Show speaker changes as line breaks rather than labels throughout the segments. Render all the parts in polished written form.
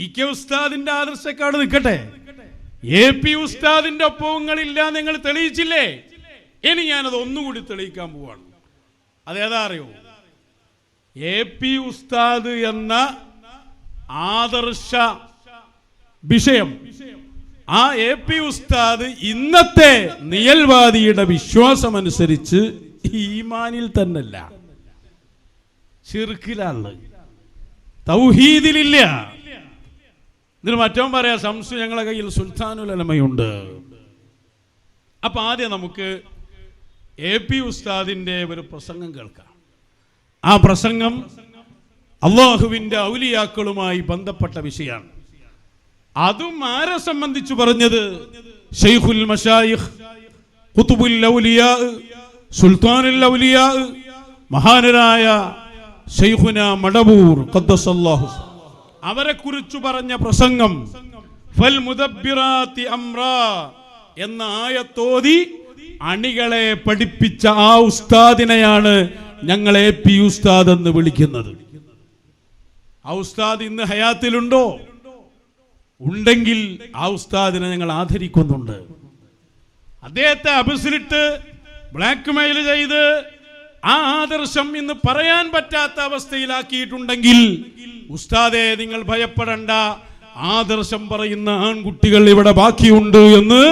EK ഉസ്താദിന്റെ ആദർശക്കാട് നിൽക്കട്ടെ, AP ഉസ്താദിന്റെ ഒപ്പങ്ങളില്ല നിങ്ങൾ തെളിയിച്ചില്ലേ? ഇനി ഞാനത് ഒന്നുകൂടി തെളിയിക്കാൻ പോവാണ്. അതേതാ അറിയോ? AP ഉസ്താദ് എന്ന ആദർശ വിഷയം, ആ AP ഉസ്താദ് ഇന്നത്തെ നിയൽവാദിയുടെ വിശ്വാസമനുസരിച്ച് ഈമാനിൽ തന്നല്ല, ശിർക്കിലാണ്, തൗഹീദിലില്ല. ഇതിന് മറ്റവൻ പറയാ ശംസു ഞങ്ങളെ കയ്യിൽ സുൽത്താനുൽ ഉലമയുണ്ട്. അപ്പൊ ആദ്യം നമുക്ക് AP ഉസ്താദിന്റെ ഒരു പ്രസംഗം കേൾക്കാം. ആ പ്രസംഗം അള്ളാഹുവിന്റെ ഔലിയാക്കളുമായി ബന്ധപ്പെട്ട വിഷയമാണ്. അതും ആരെ സംബന്ധിച്ചു പറഞ്ഞത്? ശൈഖുൽ മശായിഖ്, ഖുതുബുൽ ഔലിയാ, സുൽത്താനുൽ ഔലിയാ, മഹാനരായ ശൈഖുന മടവൂർ ഖദ്ദസല്ലാഹു, അവരെ കുറിച്ച് പറഞ്ഞ പ്രസംഗം ഫൽ മുദബ്ബിറാത്തി അംറാ എന്ന ആയത്തോതി അണികളെ പഠിപ്പിച്ച ആ ഉസ്താദിനെയാണ് ഞങ്ങൾ AP ഉസ്താദ് എന്ന് വിളിക്കുന്നത്. ആ ഉസ്താദ് ഇന്ന് ഹയാത്തിലുണ്ടോ? ഉണ്ടെങ്കിൽ ആ ഉസ്താദിനെ ഞങ്ങൾ ആദരിക്കുന്നുണ്ട്. അദ്ദേഹത്തെ അപസരിട്ട് ബ്ലാക്ക് മെയിൽ ചെയ്ത് ആ ആദർശം ഇന്ന് പറയാൻ പറ്റാത്ത അവസ്ഥയിലാക്കിയിട്ടുണ്ടെങ്കിൽ ഉസ്താദെ നിങ്ങൾ ഭയപ്പെടണ്ട, ആദർശം പറയുന്ന ആൺകുട്ടികൾ ഇവിടെ ബാക്കിയുണ്ട് എന്ന്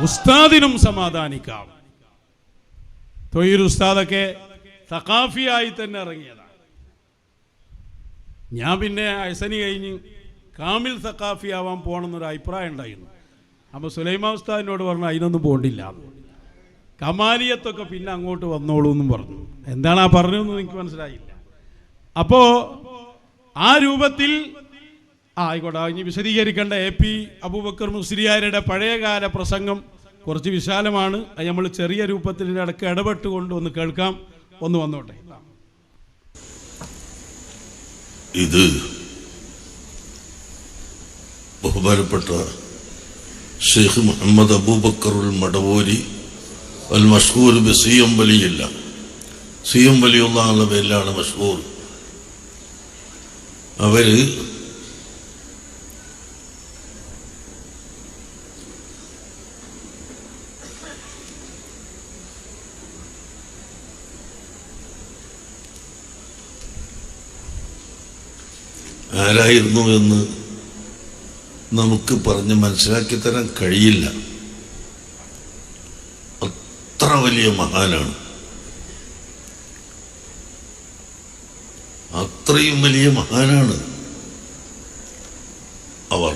ഉസ്താദിനും സമാധാനിക്കാം. തൊയ്യിൽ ഉസ്താദൊക്കെ സഖാഫിയായി തന്നെ ഇറങ്ങിയതാണ്. ഞാൻ പിന്നെ ഹസനി കഴിഞ്ഞ് കാമിൽ സഖാഫി ആവാൻ പോകണമെന്നൊരു അഭിപ്രായം ഉണ്ടായിരുന്നു. അപ്പോൾ സുലൈമാൻ ഉസ്താദിനോട് പറഞ്ഞു അതിനൊന്നും പോകണ്ടില്ല, കമാലിയത്തൊക്കെ പിന്നെ അങ്ങോട്ട് വന്നോളൂ എന്നും പറഞ്ഞു. എന്താണ് ആ പറഞ്ഞതെന്ന് എനിക്ക് മനസ്സിലായില്ല. അപ്പോൾ ആ രൂപത്തിൽ ആയിക്കോട്ടെ, ഇനി വിശദീകരിക്കേണ്ട AP അബൂബക്കർ മുസ്ലിയാരുടെ പഴയകാല പ്രസംഗം കുറച്ച് വിശാലമാണ്. അത് നമ്മൾ ചെറിയ രൂപത്തിൽ ഇടയ്ക്ക് ഇടപെട്ടുകൊണ്ട് ഒന്ന് കേൾക്കാം. ഒന്ന് വന്നോട്ടെ.
ഇത് ബഹുമാനപ്പെട്ട ഷെയ്ഖ് മുഹമ്മദ് അബൂബക്കറുൽ മടവൂരി അൽ മഷ്ഹൂർ ബി CM വലിയില്ല, CM വലിയുള്ള ആളുടെ പേരിലാണ് മഷ്ഹൂർ. അവര് ആരായിരുന്നു എന്ന് നമുക്ക് പറഞ്ഞ് മനസ്സിലാക്കി തരാൻ കഴിയില്ല. അത്ര വലിയ മഹാനാണ്, അത്രയും വലിയ മഹാനാണ് അവർ.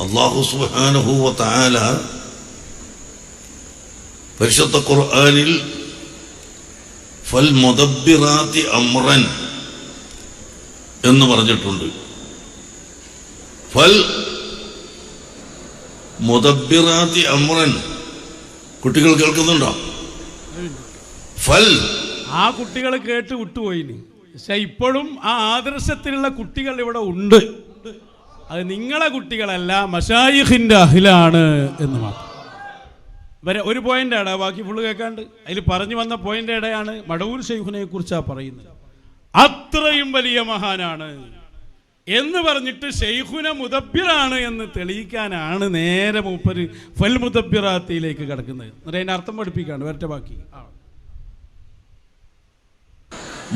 അല്ലാഹു സുബ്ഹാനഹു വ തആല പരിശുദ്ധ ഖുർആനിൽ ഫൽ മുദബ്ബിറാത്തി അംറൻ എന്ന് പറഞ്ഞിട്ടുണ്ട്. ഫൽ മുദബ്ബിറാത്തി അംറൻ. കുട്ടികൾ കേൾക്കുന്നുണ്ടോ? ഫൽ,
ആ കുട്ടികൾ കേട്ട് വിട്ടുപോയിന്. പക്ഷെ ഇപ്പോഴും ആ ആദർശത്തിലുള്ള കുട്ടികൾ ഇവിടെ ഉണ്ട്. അത് നിങ്ങളെ കുട്ടികളല്ല, മശായിഖിന്റെ അഹ്ലാണ് എന്ന് മാത്രം. വരെ ഒരു പോയിന്റ് ഇട, ബാക്കി ഫുള്ള് കേൾക്കാണ്ട്. അതിൽ പറഞ്ഞു വന്ന പോയിന്റ് ഇടയാണ് മടവൂർ ശൈഖുനെ കുറിച്ചാണ് പറയുന്നത്. അത്രയും വലിയ മഹാനാണ് എന്ന് പറഞ്ഞിട്ട് ശൈഖുന മുദബ്ബിറാണ് എന്ന് തെളിയിക്കാനാണ് നേരെ മൂപ്പര് ഫൽ മുദബ്ബിറാത്തിയിലേക്ക് കിടക്കുന്നത്. എന്നിട്ട് അതിന്റെ അർത്ഥം പഠിപ്പിക്കാണ്. വരട്ടെ ബാക്കി.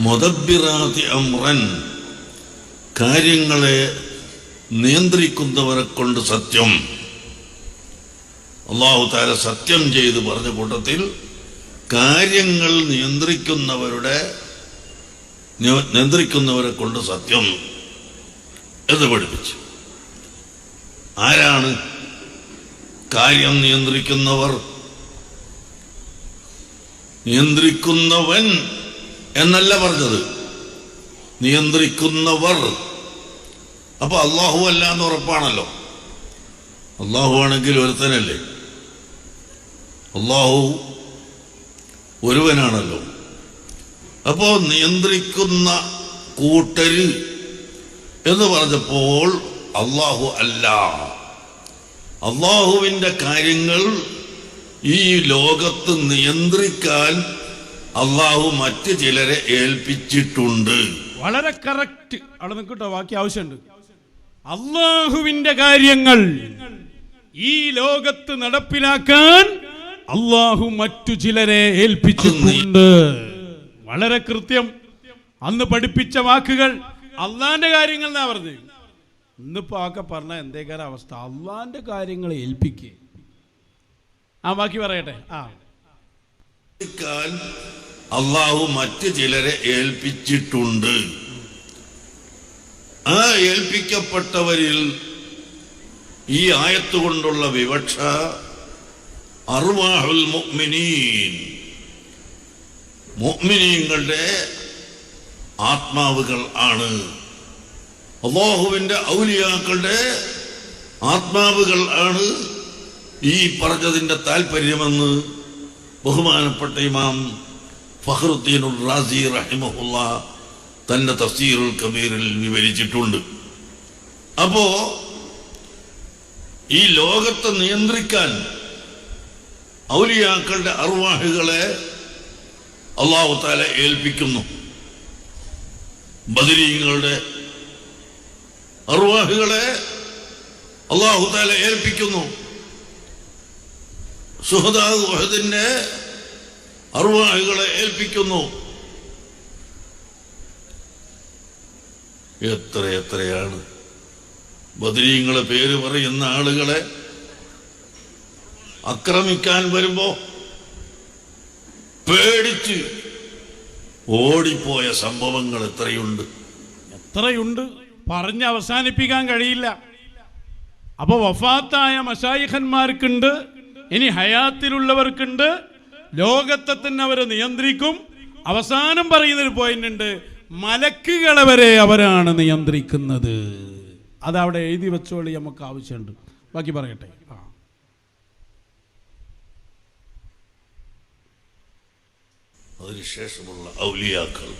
മുദബ്ബിറാത്തി അംറൻ, കാര്യങ്ങളെ നിയന്ത്രിക്കുന്നവരെ കൊണ്ട് സത്യം. അല്ലാഹു തആല സത്യം ചെയ്ത് പറഞ്ഞ കൂട്ടത്തിൽ കാര്യങ്ങൾ നിയന്ത്രിക്കുന്നവരെ കൊണ്ട് സത്യം എന്ന് പഠിപ്പിച്ചു. ആരാണ് കാര്യം നിയന്ത്രിക്കുന്നവർ? നിയന്ത്രിക്കുന്നവൻ എന്നല്ല പറഞ്ഞത്, നിയന്ത്രിക്കുന്നവർ. അപ്പൊ അല്ലാഹു അല്ല എന്ന് ഉറപ്പാണല്ലോ. അല്ലാഹു ആണെങ്കിൽ ഒരുത്തനല്ലേ, അല്ലാഹു ഒരുവനാണല്ലോ. അപ്പോ നിയന്ത്രിക്കുന്ന കൂട്ടര് എന്ന് പറഞ്ഞപ്പോൾ അല്ലാഹു അല്ല. അല്ലാഹുവിന്റെ കാര്യങ്ങൾ ഈ ലോകത്ത് നിയന്ത്രിക്കാൻ അല്ലാഹു മറ്റ് ചിലരെ ഏൽപ്പിച്ചിട്ടുണ്ട്.
വളരെ കറക്റ്റ്. അവിടെ നിൽക്കട്ടോ, ബാക്കി ആവശ്യമുണ്ട്. അള്ളാഹുവിന്റെ കാര്യങ്ങൾ ഈ ലോകത്ത് നടപ്പിലാക്കാൻ അള്ളാഹു മറ്റു ചിലരെ ഏൽപ്പിച്ചിട്ടുണ്ട്. വളരെ കൃത്യം. അന്ന് പഠിപ്പിച്ച വാക്കുകൾ അള്ളാന്റെ കാര്യങ്ങൾ എന്നാ പറഞ്ഞത്. ഇന്നിപ്പോ ആക്കെ പറഞ്ഞ എന്തേക്കാര അവസ്ഥ, അള്ളാന്റെ കാര്യങ്ങൾ ഏൽപ്പിക്കേ. ആ ബാക്കി പറയട്ടെ.
അള്ളാഹു മറ്റു ചിലരെ ഏൽപ്പിച്ചിട്ടുണ്ട്. ആ ഏൽപ്പിക്കപ്പെട്ടവരിൽ ഈ ആയത്ത് കൊണ്ടുള്ള വിവക്ഷ അർവാഹുൽ മുഅ്മിനീൻ, മുഅ്മിനീങ്ങളുടെ ആത്മാവുകൾ ആണ്. അല്ലാഹുവിന്റെ ഔലിയാക്കളുടെ ആത്മാവുകൾ ആണ് ഈ പറഞ്ഞതിന്റെ താല്പര്യമെന്ന് ബഹുമാനപ്പെട്ട ഇമാം ഫഖ്റുദ്ദീനുർ റാസി റഹിമഹുല്ലാ തന്റെ തഫ്സീറുൽ കബീറിൽ വിവരിച്ചിട്ടുണ്ട്. അപ്പോ ഈ ലോകത്തെ നിയന്ത്രിക്കാൻ ഔലിയാക്കളുടെ അർവാഹുകളെ അല്ലാഹു തആല ഏൽപ്പിക്കുന്നു. ബദരീങ്ങളുടെ അർവാഹുകളെ അല്ലാഹു തആല ഏൽപ്പിക്കുന്നു. ശുഹദാ ഉഹദിന്റെ അർവാഹുകളെ ഏൽപ്പിക്കുന്നു. എത്രയാണ് ബദരീങ്ങളെ പേര് പറയുന്ന ആളുകളെ ആക്രമിക്കാൻ വരുമ്പോ പേടിച്ച് ഓടിപ്പോയ സംഭവങ്ങൾ എത്രയുണ്ട്.
പറഞ്ഞ് അവസാനിപ്പിക്കാൻ കഴിയില്ല. അപ്പൊ വഫാത്തായ മശായിഖന്മാർക്കുണ്ട്, ഇനി ഹയാത്തിലുള്ളവർക്കുണ്ട്. ലോകത്തെ തന്നെ അവരെ നിയന്ത്രിക്കും. അവസാനം പറയുന്നൊരു പോയിന്റ് ഉണ്ട്, മലക്കുകളെ വരെ അവരാണ് നിയന്ത്രിക്കുന്നത്. അതവിടെ എഴുതി വെച്ചോളി, നമുക്ക് ആവശ്യമുണ്ട്. ബാക്കി പറയട്ടെ.
അതിനുശേഷമുള്ള ഔലിയാക്കൾ,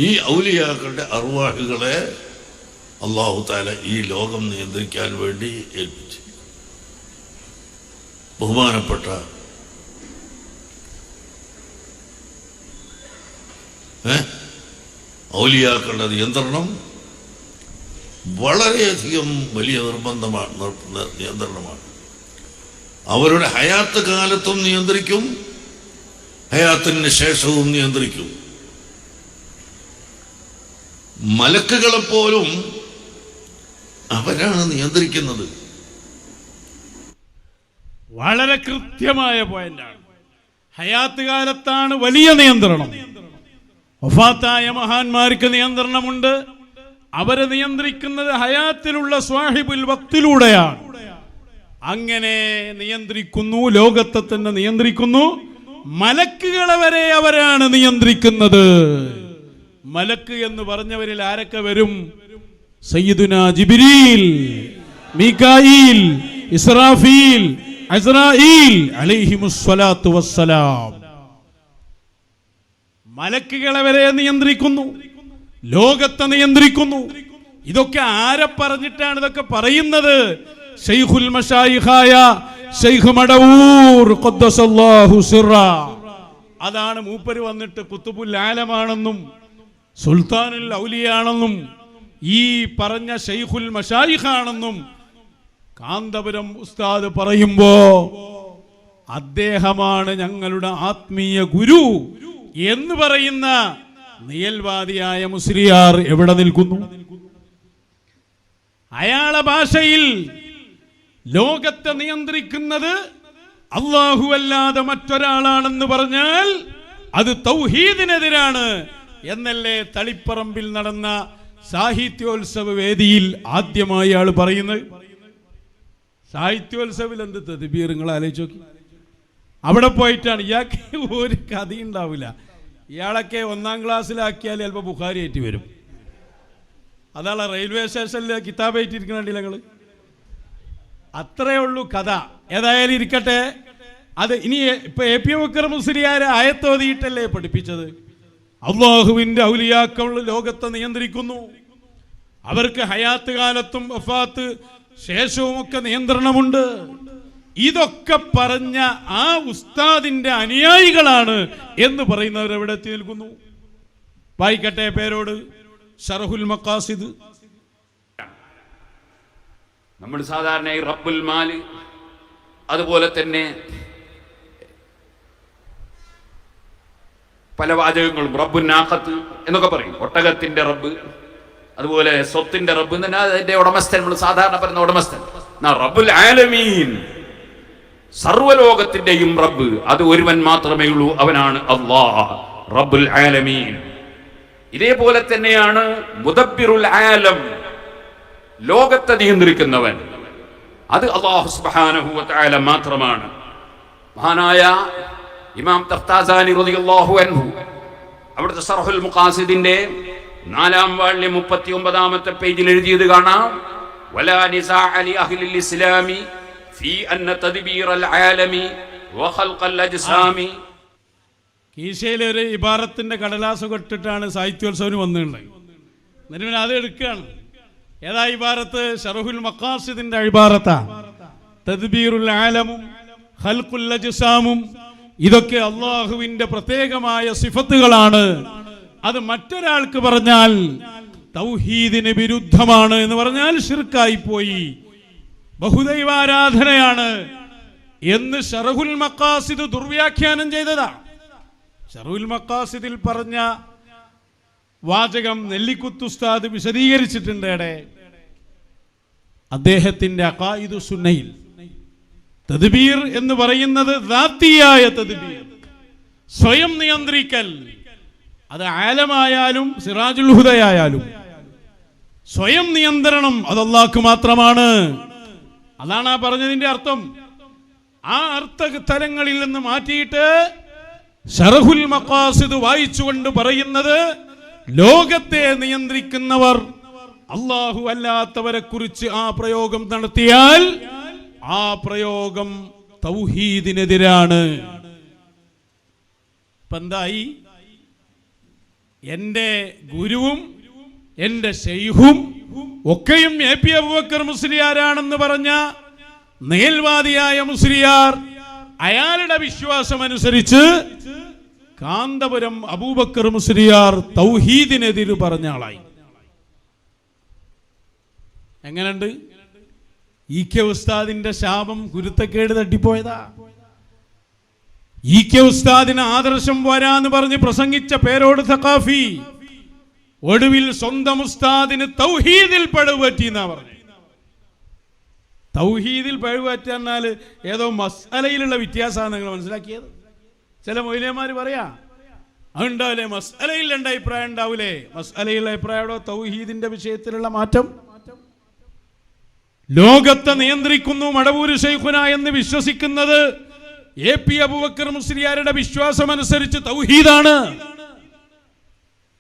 ഈ ഔലിയാക്കളുടെ അർവാഹുകളെ അല്ലാഹു തആല ഈ ലോകം നിയന്ത്രിക്കാൻ വേണ്ടി ഏൽപ്പിച്ചു. ബഹുമാനപ്പെട്ട ഔലിയാക്കളുടെ നിയന്ത്രണം വളരെയധികം വലിയ നിയന്ത്രണമാണ്. അവരുടെ ഹയാത്ത് കാലത്തും നിയന്ത്രിക്കും, ഹയാത്തിന് ശേഷവും നിയന്ത്രിക്കും. മലക്കുകളെപ്പോലും അവരാണ് നിയന്ത്രിക്കുന്നത്.
വളരെ കൃത്യമായ പോയിന്റാണ്. ഹയാത്ത് കാലത്താണ് വലിയ നിയന്ത്രണം. വഫാത്തായ മഹാന്മാർക്ക് നിയന്ത്രണമുണ്ട്. അവരെ നിയന്ത്രിക്കുന്നത് ഹയാത്തിലുള്ള സ്വാഹിബുൽ വക്തിലൂടെയാണ്. അങ്ങനെ നിയന്ത്രിക്കുന്നു, ലോകത്തെ തന്നെ നിയന്ത്രിക്കുന്നു. മലക്കുകളെ വരെ അവരാണ് നിയന്ത്രിക്കുന്നത്. മലക്ക് എന്ന് പറഞ്ഞവരിൽ ആരൊക്കെ വരും? സയ്യിദുനാ ജിബ്രീൽ, മീകായിൽ, ഇസ്രാഫീൽ, അസ്രായീൽ അലൈഹിമുസ്സലാത്തു വസ്സലാം. മലക്കുകളെ വരെ നിയന്ത്രിക്കുന്നു, ലോകത്തെ നിയന്ത്രിക്കുന്നു. ഇതൊക്കെ ആരെ പറഞ്ഞിട്ടാണ് ഇതൊക്കെ പറയുന്നത്? ശൈഖുൽ മശായിഖായ ശൈഖ് മടവൂർ ഖദ്ദസല്ലാഹു സിറ. അതാണ് മൂപ്പര് വന്നിട്ട് ഖുതുബുൽ ആലമാണെന്നും സുൽത്താനുൽ ഔലിയാണെന്നും ഈ പറഞ്ഞ ശൈഖുൽ മശായിഖാണെന്നും കാന്തപുരം ഉസ്താദ് പറയുമ്പോ അദ്ദേഹമാണ് ഞങ്ങളുടെ ആത്മീയ ഗുരു എന്ന് പറയുന്ന നിയൽവാദിയായ മുസ്ലിയാർ എവിടെ നിൽക്കുന്നു? അയാളെ ഭാഷയിൽ ലോകത്തെ നിയന്ത്രിക്കുന്നത് അല്ലാഹു അല്ലാതെ മറ്റൊരാളാണെന്ന് പറഞ്ഞാൽ അത് തൗഹീദിനെതിരാണ് എന്നല്ലേ തളിപ്പറമ്പിൽ നടന്ന സാഹിത്യോത്സവ വേദിയിൽ ആദ്യമായി ആൾ പറയുന്നത്. സാഹിത്യോത്സവിൽ എന്ത് തദ്ബീർ നിങ്ങൾ ആലോചിച്ച് നോക്കി. അവിടെ പോയിട്ടാണ് ഇയാൾക്ക് ഒരു കഥയുണ്ടാവില്ല. ഇയാളൊക്കെ 1ാം ക്ലാസ്സിലാക്കിയാൽ ചിലപ്പോൾ ബുഖാരി ആയിട്ട് വരും. അതാണ് റെയിൽവേ സ്റ്റേഷനിൽ കിതാബായിട്ടിരിക്കണുണ്ടല്ലോ ഞങ്ങൾ. അത്രയേ ഉള്ളൂ കഥ. ഏതായാലും ഇരിക്കട്ടെ. അത് ഇനി ഇപ്പൊ എ പി ബക്കർ മുസ്ലിയാരെ ആയത്തോതിയിട്ടല്ലേ പഠിപ്പിച്ചത്? അല്ലാഹുവിന്റെ ഔലിയാക്കൾ ലോകത്തെ നിയന്ത്രിക്കുന്നു. അവർക്ക് ഹയാത്ത് കാലത്തും വഫാത്ത് ശേഷവും ഒക്കെ നിയന്ത്രണമുണ്ട്. ഇതൊക്കെ പറഞ്ഞ ആ ഉസ്താദിന്റെ അനുയായികളാണ് എന്ന് പറയുന്നവർ എവിടെ എത്തി നിൽക്കുന്നു? വായിക്കട്ടെ പേരോട് ശറഹുൽ മഖാസിദ്.
നമ്മൾ സാധാരണ റബ്ബുൽ മാല്, അതുപോലെ തന്നെ പല വാചകങ്ങളും റബ്ബുൻ നാഖത്ത് എന്നൊക്കെ പറയും. ഒട്ടകത്തിന്റെ റബ്ബ്, അതുപോലെ സ്വത്തിന്റെ റബ്ബ്, അതിന്റെ ഉടമസ്ഥൻ. നമ്മൾ സാധാരണ പറയുന്ന ഉടമസ്ഥൻ. റബ്ബുൽ ആലമീൻ, സർവ്വലോകത്തിന്റെയും റബ്ബ്, അത് ഒരുവൻ മാത്രമേ ഉള്ളൂ, അവനാണ് അല്ലാഹ് റബ്ബുൽ ആലമീൻ. ഇതേപോലെ തന്നെയാണ് മുദബ്ബിറുൽ ആലം, ലോകത്തെ നിയന്ത്രിക്കുന്നവൻ, അത് അല്ലാഹു സുബ്ഹാനഹു വ തആല മാത്രമാണ്. മഹാനായ ഇമാം തഖ്താസാനി റളിയല്ലാഹു അൻഹു അവിടുത്തെ ശർഹുൽ മുഖാസിദിന്റെ 4-ാം വാള്യം 39-ാമത്തെ പേജിൽ എഴുതിയത് കാണാം. വലാ നിസാഅ ലി അഹ്ലിൽ ഇസ്ലാമി ഫീ അന്ന തദ്ബീറൽ ആലമി വ ഖൽഖൽ അജ്സാമി.
കീശയിലെ ഒരു ഇബാറത്തിന്റെ കടലാസ് കൊട്ടിട്ടാണ് സാഹിത്യോത്സവന് വന്നിട്ടുള്ളത്. എന്നിട്ട് അത് എടുക്കുകയാണ്. ഏതാ ഇബാറത്ത്? ശറഹുൽ മഖാസിദിന്റെ ഇബാറത്താ. തദ്ബീറുൽ ആലമും ഖൽഖുൽ അജ്സാമും ഇതൊക്കെ അള്ളാഹുവിന്റെ പ്രത്യേകമായ സിഫത്തുകളാണ്. അത് മറ്റൊരാൾക്ക് പറഞ്ഞാൽ തൗഹീദിന് വിരുദ്ധമാണ് എന്ന് പറഞ്ഞാൽ ശിർക്കായി പോയി, ബഹുദൈവാരാധനയാണ് എന്ന് ശറഹുൽ മഖാസിദ് ദുർവ്യാഖ്യാനം ചെയ്തതാ. ശറഹുൽ മഖാസിദിൽ പറഞ്ഞ വാചകം നെല്ലിക്കുത്ത് ഉസ്താദ് വിശദീകരിച്ചിട്ടുണ്ട്. അദ്ദേഹത്തിന്റെ അഖായിദു സുന്നയിൽ തദ്ബീർ എന്ന് പറയുന്നത് ദാത്തിയായ തദ്ബീർ, സ്വയം നിയന്ത്രിക്കൽ. അത് ആലമായാലും സിറാജുൽ ഹുദയായാലും സ്വയം നിയന്ത്രണം അത് അല്ലാഹ്ക്ക് മാത്രമാണ്. അതാണ് ആ പറഞ്ഞതിന്റെ അർത്ഥം. ആ അർത്ഥ തലങ്ങളിൽ നിന്ന് മാറ്റിയിട്ട് ശറഹുൽ മഖാസിദ് വായിച്ചുകൊണ്ട് പറയുന്നത് ലോകത്തെ നിയന്ത്രിക്കുന്നവർ അല്ലാഹു അല്ലാത്തവരെ കുറിച്ച് ആ പ്രയോഗം നടത്തിയാൽ ആ പ്രയോഗം തൗഹീദിനെതിരാണ്. ഇപ്പം എന്തായി? എൻ്റെ ഗുരുവും എൻ്റെ ശൈഖും ഒക്കെയും എ.പി. അബൂബക്കർ മുസ്ലിയാരാണെന്ന് പറഞ്ഞ നേൽവാദിയായ മുസ്ലിയാർ അയാളുടെ വിശ്വാസമനുസരിച്ച് കാന്തപുരം അബൂബക്കർ മുസ്ലിയാർ തൗഹീദിനെതിര് പറഞ്ഞ ആളായി. എങ്ങനെയുണ്ട്? ഇ.കെ. ഉസ്താദിന്റെ ശാപം ഗുരുത്തക്കേട് തട്ടിപ്പോയതാ. ഇ.കെ. ഉസ്താദിന് ആദർശം വരാന്ന് പറഞ്ഞ് പ്രസംഗിച്ച പേരോട് സഖാഫി ഒടുവിൽ സ്വന്തം ഉസ്താദിന് തൗഹീദിൽ പഴുപറ്റി എന്നാ പറഞ്ഞു. തൗഹീദിൽ പഴുപറ്റാൽ ഏതോ മസ്അലയിലുള്ള വ്യത്യാസമാണ് നിങ്ങൾ മനസ്സിലാക്കിയത്. ചില മൗലവിമാർ പറയാ അതുണ്ടാവില്ലേ, മസ്അലയിൽ രണ്ട് അഭിപ്രായം ഉണ്ടാവൂലേ. മസ്അലയിലുള്ള അഭിപ്രായമോ തൗഹീദിന്റെ വിഷയത്തിലുള്ള മാറ്റം. ലോകത്തെ നിയന്ത്രിക്കുന്നു മടവൂര് ശൈഖുന എന്ന് വിശ്വസിക്കുന്നത് എ.പി. അബൂബക്കർ മുസ്ലിയാരുടെ വിശ്വാസമനുസരിച്ച് തൗഹീദാണ്.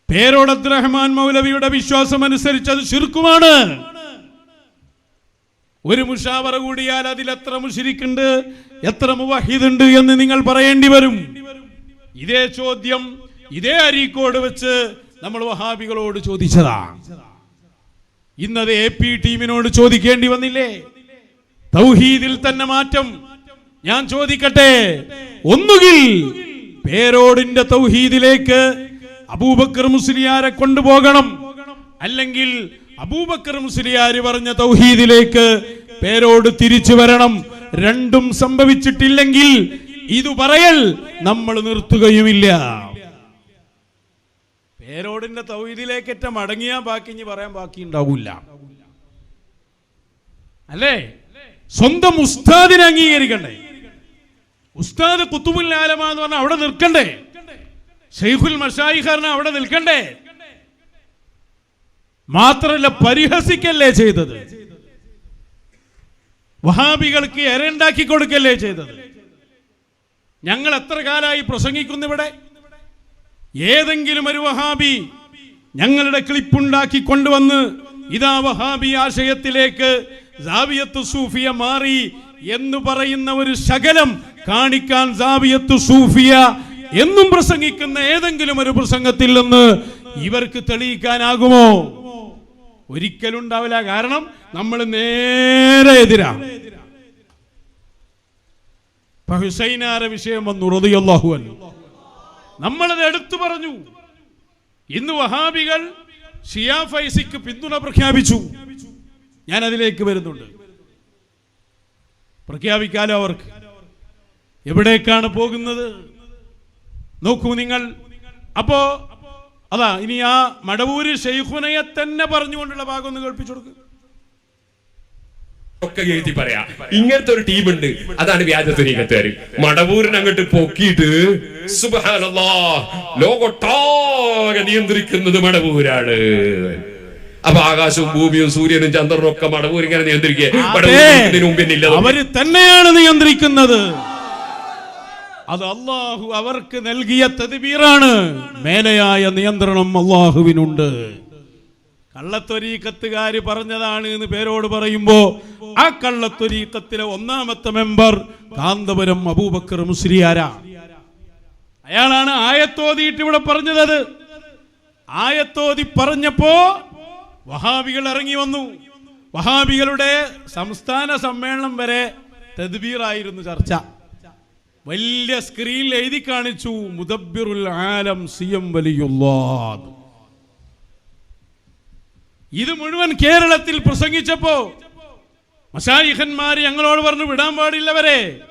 പേരോട് അബ്ദുറഹ്മാൻ മൗലവിയുടെ വിശ്വാസമനുസരിച്ച് അത് ശിർക്കുമാണ്. ഒരു മുഷാവറ കൂടിയാൽ അതിൽ എത്ര മുശ്രിക്കുണ്ട്, എത്ര മുവഹിദുണ്ട് എന്ന് നിങ്ങൾ പറയേണ്ടി വരും. ഇതേ ചോദ്യം ഇതേ അരീക്കോട് വെച്ച് നമ്മൾ വഹാബികളോട് ചോദിച്ചതാ. ഇന്നത് എ.പി. ടീമിനോട് ചോദിക്കേണ്ടി വന്നില്ലേ? തൗഹീദിൽ തന്നെ മാറ്റം. ഞാൻ ചോദിക്കട്ടെ, ഒന്നുകിൽ പേരോടിന്റെ തൗഹീദിലേക്ക് അബൂബക്കർ മുസ്ലിയാരെ കൊണ്ടുപോകണം, അല്ലെങ്കിൽ അബൂബക്കർ മുസ്ലിയാർ പറഞ്ഞ തൗഹീദിലേക്ക് പേരോട് തിരിച്ചു വരണം. രണ്ടും സംഭവിച്ചിട്ടില്ലെങ്കിൽ ഇത് പറയൽ നമ്മൾ നിർത്തുകയുമില്ല. പേരോടിന്റെ തൗഹീദിലേക്കറ്റ മടങ്ങിയാ ബാക്കി ഇനി പറയാൻ ബാക്കി ഉണ്ടാവില്ല, അല്ലേ? സ്വന്തം ഉസ്താദിനെ അംഗീകരിക്കണ്ടേ? ഉസ്താദ് ഖുതുബുൽ ആലമ എന്ന് പറഞ്ഞാൽ അവിടെ നിൽക്കണ്ടേ? ശൈഖുൽ മശായിഖ് അവിടെ നിൽക്കണ്ടേ? മാത്രമല്ല പരിഹസിക്കല്ലേ ചെയ്തത്, വഹാബികൾക്ക് എരണ്ടാക്കി കൊടുക്കല്ലേ ചെയ്തത്. ഞങ്ങൾ എത്ര കാലമായി പ്രസംഗിക്കുന്നു ഇവിടെ. ഏതെങ്കിലും ഒരു വഹാബി ഞങ്ങളുടെ ക്ലിപ്പുണ്ടാക്കി കൊണ്ടുവന്ന് ഇതാ വഹാബി ആശയത്തിലേക്ക് സാവിയത്തു സൂഫിയ മാറി എന്ന് പറയുന്ന ഒരു ശകലം കാണിക്കാൻ സാവിയത്തു സൂഫിയ എന്നും പ്രസംഗിക്കുന്ന ഏതെങ്കിലും ഒരു പ്രസംഗത്തിൽ നിന്ന് ഇവർക്ക് തെളിയിക്കാനാകുമോ? ഒരിക്കലും ഉണ്ടാവില്ല. കാരണം നമ്മൾ നേരെ എതിരാണ്. ഹുസൈനാരെ വിഷയം വന്നു റളിയല്ലാഹു അൻഹു, നമ്മളത് എടുത്തു പറഞ്ഞു. ഇന്ന് വഹാബികൾ ഷിയ ഫൈസിക്ക് പിന്തുണ പ്രഖ്യാപിച്ചു. ഞാൻ അതിലേക്ക് വരുന്നുണ്ട്. പ്രഖ്യാപിക്കാലോ അവർക്ക്. എവിടേക്കാണ് പോകുന്നത് നോക്കൂ നിങ്ങൾ. അപ്പോ അതാ ഇനി ആ മടവൂര് ശൈഖുനയെ തന്നെ പറഞ്ഞുകൊണ്ടുള്ള ഭാഗം ഒന്ന് കേൾപ്പിച്ചു കൊടുക്കുക.
ഒക്കെ എഴുതി പറയാ ഇങ്ങനത്തെ ഒരു ടീമുണ്ട്, അതാണ് വ്യാജ തുരീഖത്തുകാര്. മടവൂരിനെ അങ്ങോട്ട് പൊക്കിയിട്ട് സുബ്ഹാനല്ലാഹ് ലോകൊട്ടാകെ നിയന്ത്രിക്കുന്നത് മടവൂരാണ്. അപ്പൊ ആകാശവും ഭൂമിയും സൂര്യനും ചന്ദ്രനും ഒക്കെ മടവൂർ ഇങ്ങനെ നിയന്ത്രിക്കുക.
അവര് തന്നെയാണ് നിയന്ത്രിക്കുന്നത്. അത് അള്ളാഹു അവർക്ക് നൽകിയ തദ്ബീറാണ്. മേലെയായ നിയന്ത്രണം അള്ളാഹുവിനുണ്ട്. കള്ളത്തൊരീക്കത്തുകാര് പറഞ്ഞതാണ് എന്ന് പേരോട് പറയുമ്പോ ആ കള്ളത്തൊരീക്കത്തിലെ ഒന്നാമത്തെ മെമ്പർ കാന്തപുരം അബൂബക്കർ മുസ്ലിയാരാ. അയാളാണ് ആയത്തോതിയിട്ട് ഇവിടെ പറഞ്ഞത്. ആയത്തോതി പറഞ്ഞപ്പോ വഹാബികൾ ഇറങ്ങി വന്നു. വഹാബികളുടെ സംസ്ഥാന സമ്മേളനം വരെ തദ്ബീറായിരുന്നു ചർച്ച. വലിയ സ്ക്രീനിൽ എഴുതി കാണിച്ചു മുദബ്ബിറുൽ ആലം സിഎം വലിയുല്ലാഹ്. ഇത് മുഴുവൻ കേരളത്തിൽ പ്രസംഗിച്ചപ്പോ മശായിഖന്മാർ ഞങ്ങളോട് പറഞ്ഞു വിടാൻ പാടില്ലവരെ.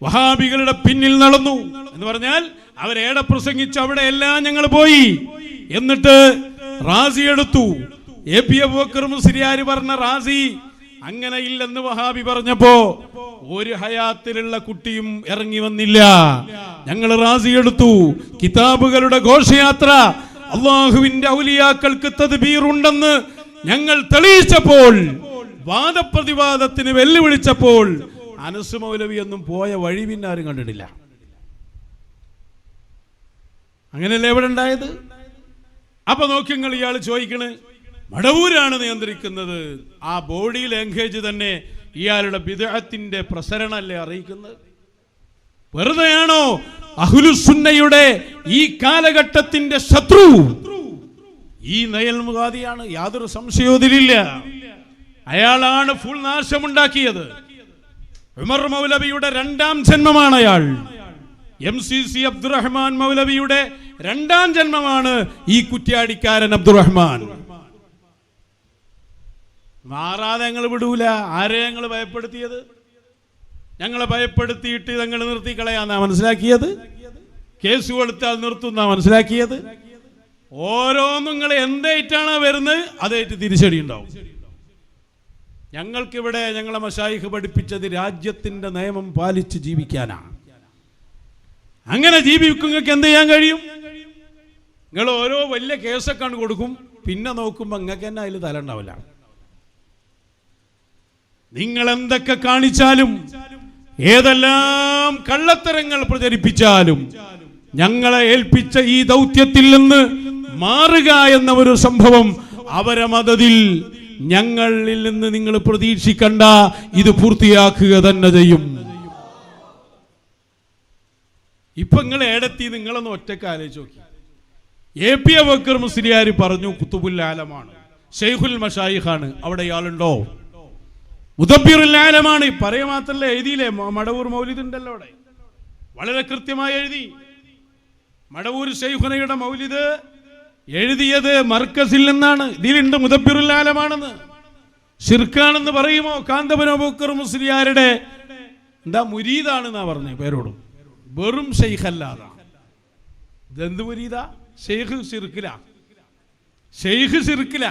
വഹാബികളുടെ പിന്നിൽ നടന്നു എന്ന് പറഞ്ഞാൽ അവരേടെ പ്രസംഗിച്ചു അവിടെ എല്ലാം ഞങ്ങൾ പോയി. എന്നിട്ട് റാസി എടുത്തു. എ.പി. അബൂബക്കർ മുസ്ലിയാർ പറഞ്ഞ റാസി അങ്ങനെ ഇല്ലെന്ന് വഹാബി പറഞ്ഞപ്പോ ഒരു ഹയാത്തിലുള്ള കുട്ടിയും ഇറങ്ങി വന്നില്ല. ഞങ്ങൾ റാസി എടുത്തു. കിതാബുകളുടെ ഘോഷയാത്ര അള്ളാഹുവിന്റെ ഔലിയാക്കൾക്ക് തദ്ബീറുണ്ടെന്ന് ഞങ്ങൾ തെളിയിച്ചപ്പോൾ, വാദപ്രതിവാദത്തിന് വെല്ലുവിളിച്ചപ്പോൾ അനസ് മൗലവി ഒന്നും പോയ വഴി പിന്നെ ആരും കണ്ടിട്ടില്ല. അങ്ങനെയല്ലേ ഇവിടെ ഉണ്ടായത്? അപ്പൊ നോക്കി നിങ്ങൾ ഇയാൾ ചോദിക്കണ് മടവൂരാണ് നിയന്ത്രിക്കുന്നത്. ആ ബോഡി ലാംഗ്വേജ് തന്നെ ഇയാളുടെ ബിദ്അത്തിന്റെ പ്രസരണല്ലേ അറിയിക്കുന്നത്? വെറുതെയാണോ? അഹ്ലുസുന്നയുടെ ഈ കാലഘട്ടത്തിന്റെ ശത്രു ഈ നയൽ മുഖാദിയാണ്, യാതൊരു സംശയവുമില്ല. അയാളാണ് ഫുൾ നാശമുണ്ടാക്കിയത്. ഉമർ മൗലവിയുടെ രണ്ടാം ജന്മമാണ് അയാൾ. MCC അബ്ദുറഹ്മാൻ മൗലവിയുടെ രണ്ടാം ജന്മമാണ് ഈ കുറ്റ്യാടിക്കാരൻ അബ്ദുറഹ്മാൻ. മാറാതെ ഞങ്ങൾ വിടൂല. ആരെ ഞങ്ങൾ ഭയപ്പെടുത്തിയത്? ഞങ്ങളെ ഭയപ്പെടുത്തിയിട്ട് ഞങ്ങൾ നിർത്തിക്കളയാന്നാ മനസ്സിലാക്കിയത്. കേസ് കൊടുത്താൽ നിർത്തുന്നാ മനസ്സിലാക്കിയത്. ഓരോന്നും നിങ്ങൾ എന്തായിട്ടാണ് വരുന്നത് അതായിട്ട് തിരിച്ചടി ഉണ്ടാവും. ഞങ്ങൾക്കിവിടെ ഞങ്ങളെ മശായിഖ് പഠിപ്പിച്ചത് രാജ്യത്തിന്റെ നിയമം പാലിച്ച് ജീവിക്കാനാണ്. അങ്ങനെ ജീവിക്കുന്നവർക്ക് എന്ത് ചെയ്യാൻ കഴിയും? നിങ്ങൾ ഓരോ വലിയ കേസൊക്കെ കൊടുക്കും, പിന്നെ നോക്കുമ്പോൾ നിങ്ങൾക്ക് തന്നെ അതിൽ തല ഉണ്ടാവില്ല. നിങ്ങൾ എന്തൊക്കെ കാണിച്ചാലും ഏതെല്ലാം കള്ളത്തരങ്ങൾ പ്രചരിപ്പിച്ചാലും ഞങ്ങളെ ഏൽപ്പിച്ച ഈ ദൗത്യത്തിൽ നിന്ന് മാറുക എന്ന ഒരു സംഭവം അവരെ മദതിൽ ഞങ്ങളിൽ നിന്ന് നിങ്ങൾ പ്രതീക്ഷിക്കണ്ട. ഇത് പൂർത്തിയാക്കുക തന്നെ ചെയ്യും. ഇപ്പൊ നിങ്ങൾ ഏടത്തി നിങ്ങളൊന്ന് ഒറ്റക്ക് ആലോചിച്ച് നോക്കി. എ.പി. അബൂബക്കർ മുസ്ലിയാർ പറഞ്ഞു കുത്തുബുൽ ആലമാണ്, ശൈഖുൽ മശായിഖാണ്. അവിടെ ഇയാളുണ്ടോ? മുദബ്ബിറുൽ ആലമാണ്. പറയുക മാത്രമല്ല, എഴുതിയില്ലേ? മടവൂർ മൗലിദ് ഉണ്ടല്ലോ അവിടെ, വളരെ കൃത്യമായി എഴുതി. മടവൂർ ശൈഖുനയുടെ മൗലിദ് എഴുതിയത് മർക്കസിൽ നിന്നാണ്. ഇതിലുണ്ട് മുദബ്ബിറുൽ ആലമാണെന്ന്. ശിർക്കാണെന്ന് പറയുമോ? കാന്തപുരം അബൂബക്കർ മുസ്ലിയാരുടെ എന്താ മുരീദാണെന്നാ പറഞ്ഞ പേരോടും. വെറും ഷെയ്ഖല്ലാതാ. ഇതെന്ത് മുരീദാ? ഷെയ്ഖ് ശിർക്കില. ഷെയ്ഖ് ശിർക്കില.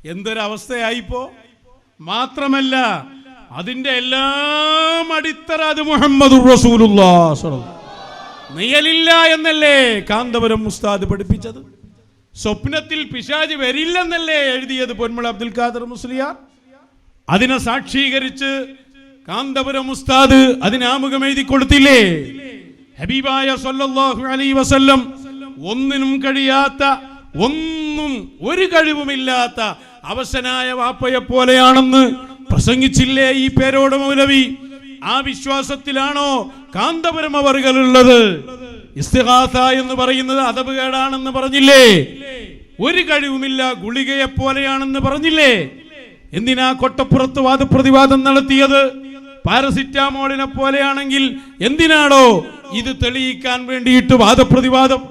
എന്തൊരവസ്ഥയായിപ്പോ! മാത്രമല്ല അതിന്റെ എല്ലാം അടിത്തറ അത് മുഹമ്മദുർ റസൂലുള്ളാഹ്. നിയലില്ല എന്നല്ലേ കാന്തപുരം ഉസ്താദ് പഠിപ്പിച്ചത്? സ്വപ്നത്തിൽ പിശാച് വരില്ലെന്നല്ലേ എഴുതിയത് പൊന്മുള അബ്ദുൽ ഖാദർ മുസ്ലിയാർ? അതിനെ സാക്ഷീകരിച്ച് കാന്തപുരം ഉസ്താദ് അതിനാമുഖം എഴുതി കൊടുത്തില്ലേ? ഹബീബായ സല്ലല്ലാഹു അലൈഹി വസല്ലം ഒന്നിനും കഴിയാത്ത, ഒന്നും ഒരു കഴിവുമില്ലാത്ത അവശനായ വാപ്പയെ പോലെയാണെന്ന് പ്രസംഗിച്ചില്ലേ ഈ പേരോട് മൗലവി? ആ വിശ്വാസത്തിലാണോ കാന്തപുരം അവർകളുള്ളത്? ഇസ്തിഗാസ എന്ന് പറയുന്നത് അദബുകേടാണെന്ന് പറഞ്ഞില്ലേ? ഒരു കഴിവുമില്ല, ഗുളികയെ പോലെയാണെന്ന് പറഞ്ഞില്ലേ? എന്തിനാ കൊട്ടപ്പുറത്ത് വാദപ്രതിവാദം നടത്തിയത്? പാരസിറ്റാമോളിനെ പോലെയാണെങ്കിൽ എന്തിനാണോ ഇത് തെളിയിക്കാൻ വേണ്ടിയിട്ട് വാദപ്രതിവാദം?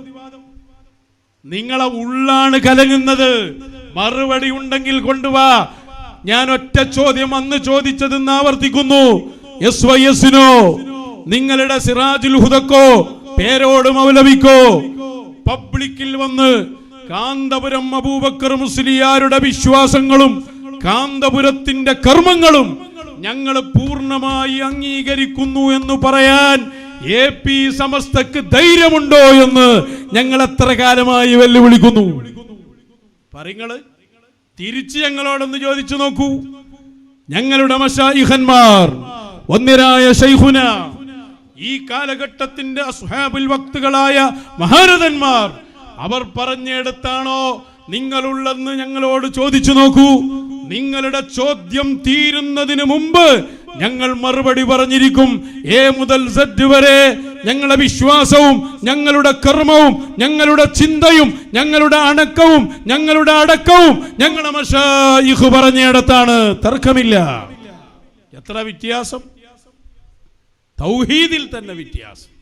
നിങ്ങളെ ഉള്ളാണ് കലങ്ങുന്നത്. മറുപടി ഉണ്ടെങ്കിൽ കൊണ്ടുവാ. ഞാൻ ഒറ്റ ചോദ്യം അന്ന് ചോദിച്ചതെന്ന് ആവർത്തിക്കുന്നു. SYS-നോ നിങ്ങളുടെ സിറാജുൽ ഹുദക്കോ പേരോട് മൗലവിക്കോ പബ്ലിക്കിൽ വന്ന് കാന്തപുരം അബൂബക്കർ മുസ്ലിയാരുടെ വിശ്വാസങ്ങളും കാന്തപുരത്തിന്റെ കർമ്മങ്ങളും ഞങ്ങൾ പൂർണ്ണമായി അംഗീകരിക്കുന്നു എന്ന് പറയാൻ AP സമസ്തക്ക് ധൈര്യമുണ്ടോ എന്ന് ഞങ്ങൾ എത്ര കാലമായി വെല്ലുവിളിക്കുന്നു. പറങ്ങള് തിരിച്ച് ഞങ്ങളോടൊന്ന് ചോദിച്ചു നോക്കൂ. ഞങ്ങളുടെ മശായിഖന്മാർ ഒന്നിരായ ശൈഖുന, ഈ കാലഘട്ടത്തിന്റെ അസ്ഹാബുൽ വക്തുകളായ മഹാരഥന്മാർ, അവർ പറഞ്ഞെടുത്താണോ നിങ്ങളുള്ളെന്ന് ഞങ്ങളോട് ചോദിച്ചു നോക്കൂ. നിങ്ങളുടെ ചോദ്യം തീരുന്നതിന് മുമ്പ് ഞങ്ങൾ മറുപടി പറഞ്ഞിരിക്കും. A മുതൽ Z വരെ ഞങ്ങളുടെ വിശ്വാസവും ഞങ്ങളുടെ കർമ്മവും ഞങ്ങളുടെ ചിന്തയും ഞങ്ങളുടെ അണക്കവും ഞങ്ങളുടെ അടക്കവും ഞങ്ങളുടെ മശായിഖ് പറഞ്ഞിടത്താണ്. തർക്കമില്ല. എത്ര വ്യത്യാസം! തൗഹീദിൽ തന്നെ വ്യത്യാസം.